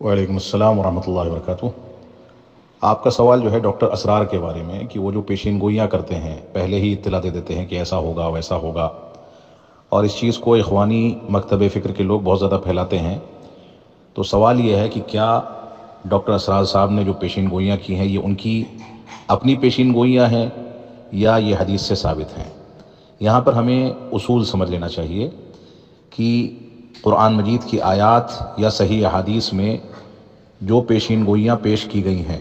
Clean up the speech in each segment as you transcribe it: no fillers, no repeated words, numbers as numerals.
वعलैकुम अस्सलाम वरहमतुल्लाहि वबरकातुहू। आपका सवाल जो है डॉक्टर असरार के बारे में कि वो जो पेशीन गोइयाँ करते हैं पहले ही इत्तला दे देते हैं कि ऐसा होगा वैसा होगा, और इस चीज़ को इख्वानी मकतब फ़िक्र के लोग बहुत ज़्यादा फैलाते हैं। तो सवाल ये है कि क्या डॉक्टर असरार साहब ने जो पेशीन गोइयाँ की हैं ये उनकी अपनी पेशीन गोइयाँ हैं या ये हदीस से साबित हैं। यहाँ पर हमें उसूल समझ लेना चाहिए कि कुरान मजीद की आयात या सही अहादीस में जो पेशीन गोइयाँ पेश की गई हैं,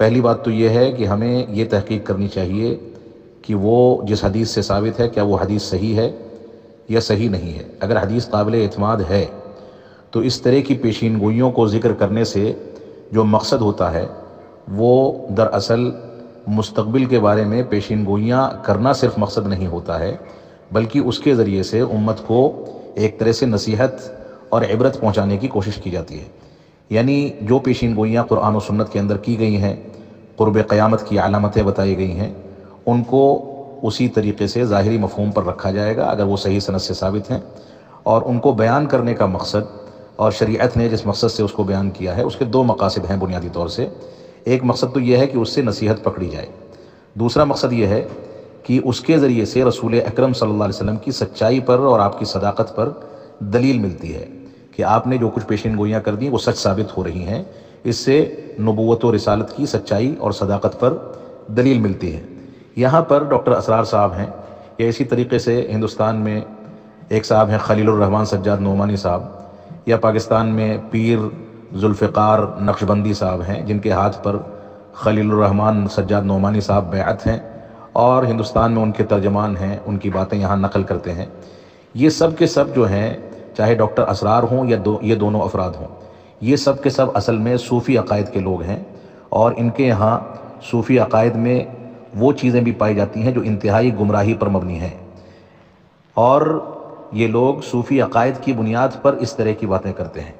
पहली बात तो ये है कि हमें ये तहकीक करनी चाहिए कि वो जिस हदीस से साबित है क्या वो हदीस सही है या सही नहीं है। अगर हदीस काबिल एतमाद है तो इस तरह की पेशीन गोइयों को ज़िक्र करने से जो मकसद होता है वो दरअसल मुस्तक़बिल के बारे में पेशीन गोइयाँ करना सिर्फ मकसद नहीं होता है, बल्कि उसके ज़रिए से उम्मत को एक तरह से नसीहत और इबरत पहुँचाने की कोशिश की जाती है। यानी जो पेशीन गोइयाँ कुरान और सुन्नत के अंदर की गई हैं, क़ुर्ब क़यामत की अलामतें बताई गई हैं, उनको उसी तरीक़े से ज़ाहिरी मफ़हूम पर रखा जाएगा अगर वो सही सनद से साबित हैं। और उनको बयान करने का मकसद और शरीयत ने जिस मकसद से उसको बयान किया है उसके दो मकासद हैं बुनियादी तौर से। एक मकसद तो यह है कि उससे नसीहत पकड़ी जाए, दूसरा मकसद यह है कि उसके ज़रिए से रसूल अकरम सल्लल्लाहु अलैहि वसल्लम की सच्चाई पर और आपकी सदाकत पर दलील मिलती है कि आपने जो कुछ पेशीन गोइयाँ कर दी वो सच साबित हो रही हैं। इससे नबूवत व रिसालत की सच्चाई और सदाकत पर दलील मिलती है। यहाँ पर डॉक्टर असरार साहब हैं, या इसी तरीके से हिंदुस्तान में एक साहब हैं खलीलुर रहमान सज्जाद नोमानी साहब, या पाकिस्तान में पीर जुल्फ़िकार नक्शबंदी साहब हैं जिनके हाथ पर खलीलुर रहमान सज्जाद नोमानी साहब बैअत हैं, और हिंदुस्तान में उनके तर्जमान हैं, उनकी बातें यहाँ नकल करते हैं। ये सब के सब जो हैं, चाहे डॉक्टर असरार हों या ये दोनों अफराद हों, ये सब के सब असल में सूफ़ी अक़ायद के लोग हैं, और इनके यहाँ सूफ़ी अक़ायद में वो चीज़ें भी पाई जाती हैं जो इंतहाई गुमराही पर मबनी हैं। और ये लोग सूफ़ी अक़ायद की बुनियाद पर इस तरह की बातें करते हैं,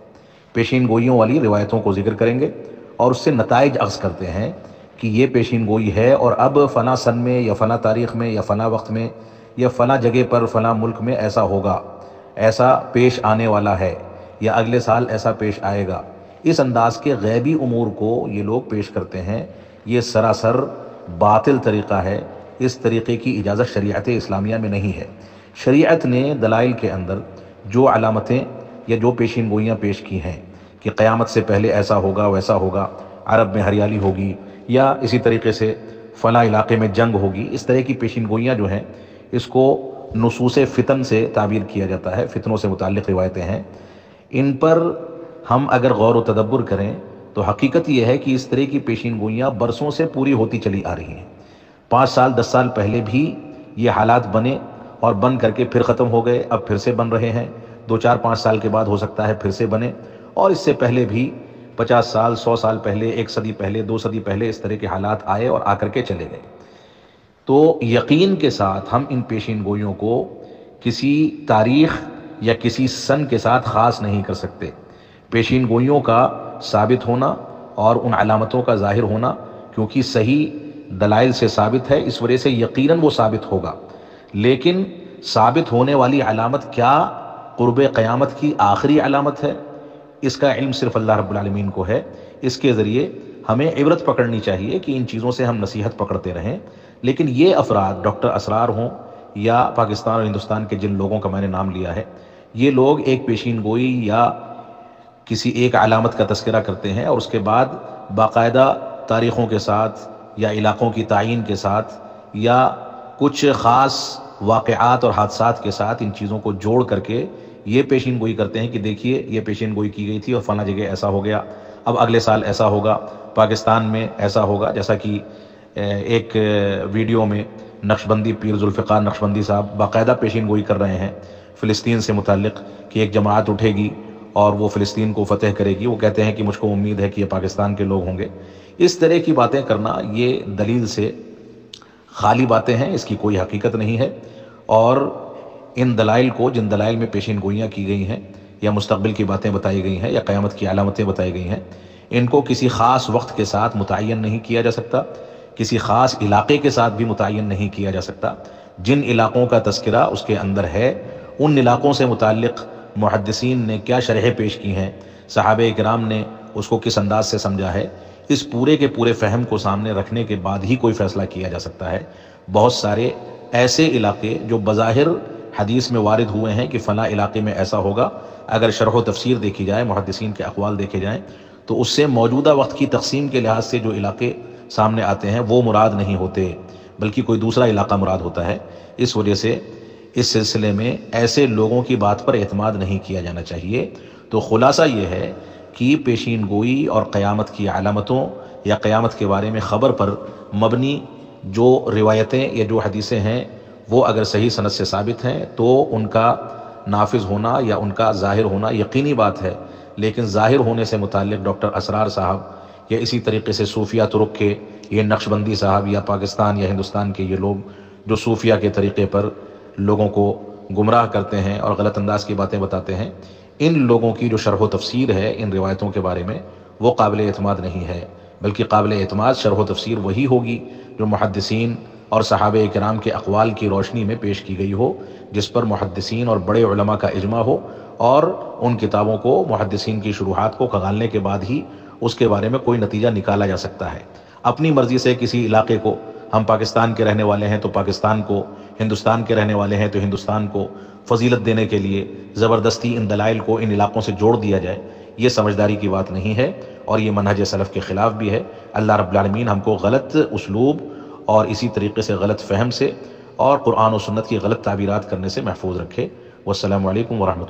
पेशीन गोइयों वाली रिवायतों को ज़िक्र करेंगे और उससे नताइज अख़ज़ करते हैं कि ये पेशीन गोई है और अब फ़ना सन में या फ़ना तारीख़ में या फ़ना वक्त में या फ़ना जगह पर फ़ना मुल्क में ऐसा होगा, ऐसा पेश आने वाला है, या अगले साल ऐसा पेश आएगा। इस अंदाज़ के गैबी उमूर को ये लोग पेश करते हैं। ये सरासर बातिल तरीक़ा है। इस तरीक़े की इजाज़त शरीयत इस्लामिया में नहीं है। शरीयत ने दलाइल के अंदर जो अलामतें या जो पेशीन गोइयाँ पेश की हैं कि क़यामत से पहले ऐसा होगा वैसा होगा, अरब में हरियाली होगी, या इसी तरीके से फ़ला इलाके में जंग होगी, इस तरह की पेशीन गोइयाँ जो हैं इसको नुसूस फ़ितन से ताबीर किया जाता है। फ़ितनों से मुताल्लिक़ रिवायतें हैं। इन पर हम अगर गौर व तदब्बुर करें तो हकीकत यह है कि इस तरह की पेशीन गोइयाँ बरसों से पूरी होती चली आ रही हैं। 5 साल 10 साल पहले भी ये हालात बने और बन करके फिर ख़त्म हो गए, अब फिर से बन रहे हैं। 2-4-5 साल के बाद हो सकता है फिर से बने, और इससे पहले भी 50 साल 100 साल पहले, 1 सदी पहले, 2 सदी पहले इस तरह के हालात आए और आकर के चले गए। तो यकीन के साथ हम इन पेशीन गोइयों को किसी तारीख़ या किसी सन के साथ ख़ास नहीं कर सकते। पेशीन गोइयों का साबित होना और उन अलामतों का ज़ाहिर होना क्योंकि सही दलाइल से साबित है, इस वजह से यकीनन वो साबित होगा। लेकिन साबित होने वाली अलामत क्या क़ुर्ब क़यामत की आखिरी अलामत है, इसका इल्म सिर्फ़ अल्लाह रब्बुल आलमीन को है। इसके ज़रिए हमें इबरत पकड़नी चाहिए कि इन चीज़ों से हम नसीहत पकड़ते रहें। लेकिन ये अफराद डॉक्टर असरार हों या पाकिस्तान और हिंदुस्तान के जिन लोगों का मैंने नाम लिया है, ये लोग एक पेशीन गोई या किसी एक अलामत का तज़किरा करते हैं और उसके बाद बाकायदा तारीख़ों के साथ या इलाक़ों की तायीन के साथ या कुछ ख़ास वाक़यात और हादसात के साथ इन चीज़ों को जोड़ करके ये पेशीन गोई करते हैं कि देखिए ये पेशीन गोई की गई थी और फ़लाँ जगह ऐसा हो गया, अब अगले साल ऐसा होगा, पाकिस्तान में ऐसा होगा। जैसा कि एक वीडियो में नक्शबंदी पीर जुल्फ़िकार नक्शबंदी साहब बाकायदा पेशीन गोई कर रहे हैं फ़िलिस्तीन से मुताल्लिक़ कि एक जमात उठेगी और वो फ़िलिस्तीन को फ़तह करेगी। वो कहते हैं कि मुझको उम्मीद है कि ये पाकिस्तान के लोग होंगे। इस तरह की बातें करना ये दलील से खाली बातें हैं, इसकी कोई हकीकत नहीं है। और इन दलाइल को, जिन दलाइल में पेशीन गोइयाँ की गई हैं या मुस्तक़बिल की बातें बताई गई हैं या क़यामत की अलामतें बताई गई हैं, इनको किसी ख़ास वक्त के साथ मुतय्यन नहीं किया जा सकता, किसी ख़ास इलाक़े के साथ भी मुतय्यन नहीं किया जा सकता। जिन इलाक़ों का तज़किरा उसके अंदर है, उन इलाक़ों से मुताल्लिक़ मुहद्दिसीन ने क्या शरह पेश की हैं, صحابہ کرام نے اس کو کس انداز سے سمجھا ہے، اس پورے کے پورے فہم کو سامنے رکھنے کے بعد ہی کوئی فیصلہ کیا جا سکتا ہے۔ بہت سارے ایسے علاقے جو بظاہر حدیث میں وارد ہوئے ہیں کہ فلاں علاقے میں ایسا ہوگا، اگر شرح و تفسیر دیکھی جائے، محدثین کے اقوال دیکھے جائیں، تو اس سے موجودہ وقت کی تقسیم کے لحاظ سے جو علاقے سامنے آتے ہیں وہ مراد نہیں ہوتے، بلکہ کوئی دوسرا علاقہ مراد ہوتا ہے۔ اس وجہ سے اس سلسلے میں ایسے لوگوں کی بات پر اعتماد نہیں کیا جانا چاہیے۔ تو خلاصہ یہ ہے کہ پیشین گوئی اور قیامت کی علامتوں یا قیامت کے بارے میں خبر پر مبنی جو روایتیں یا جو حدیثیں ہیں وہ اگر صحیح سند سے ثابت ہیں تو ان کا نافذ ہونا یا ان کا ظاہر ہونا یقینی بات ہے، لیکن ظاہر ہونے سے متعلق ڈاکٹر اسرار صاحب یا اسی طریقے سے صوفیہ ترک کے یہ نقشبندی صاحب یا پاکستان یا ہندوستان کے یہ لوگ جو صوفیہ کے طریقے پر لوگوں کو گمراہ کرتے ہیں اور غلط انداز کی باتیں بتاتے ہیں، ان لوگوں کی جو شرح و تفسیر ہے ان روایتوں کے بارے میں وہ قابل اعتماد نہیں ہے، بلکہ قابل اعتماد شرح و تفسیر وہی ہوگی جو محدثین اور صحابہ کرام کے اقوال کی روشنی میں پیش کی گئی ہو، جس پر محدثین اور بڑے علماء کا اجماع ہو، اور ان کتابوں کو محدثین کی شروحات کو کھنگالنے کے بعد ہی اس کے بارے میں کوئی نتیجہ نکالا جا سکتا ہے۔ اپنی مرضی سے کسی علاقے کو، ہم پاکستان کے رہنے والے ہیں تو پاکستان کو، ہندوستان کے رہنے والے ہیں تو ہندوستان کو فضیلت دینے کے لیے زبردستی ان دلائل کو ان علاقوں سے جوڑ دیا جائے، یہ سمجھداری کی بات نہیں ہے، اور یہ منہج سلف کے خلاف بھی ہے۔ اللہ رب العالمین ہم کو غلط اسلوب اور اسی طریقے سے غلط فہم سے اور قرآن و سنت کی غلط تعبیرات کرنے سے محفوظ رکھے۔ والسلام علیکم ورحمۃ اللہ۔